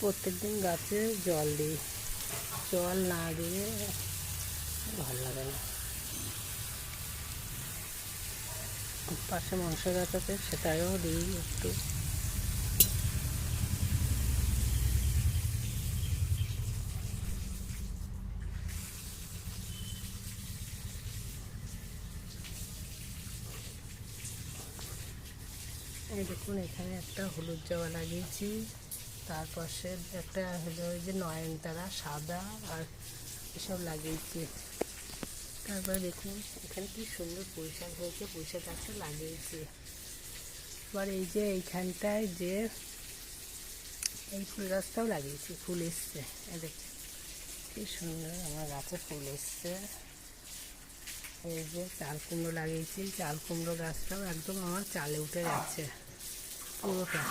প্রত্যেকদিন গাছে জল দিই, জল না দিয়ে ভালো লাগে না। পাশে মনসা গাছ আছে, সেটাও দিই একটু। এই দেখুন, এখানে একটা হলুদ জবা লাগিয়েছি, তার পাশে একটা হলো ওই যে নয়নতারা সাদা আর এসব লাগিয়েছি। তারপরে দেখুন এখানে কি সুন্দর পুঁইশাক হয়েছে, পুঁইশাক গাছটা লাগিয়েছি। এবার এই যে এইখানটায় যে এই ফুল গাছটাও লাগিয়েছি, ফুল এসছে। দেখুন কি সুন্দর আমার গাছে ফুল এসছে। এই যে চাল কুমড়ো লাগিয়েছি, চাল কুমড়ো গাছটাও একদম আমার চালে উঠে গেছে পুরোটা।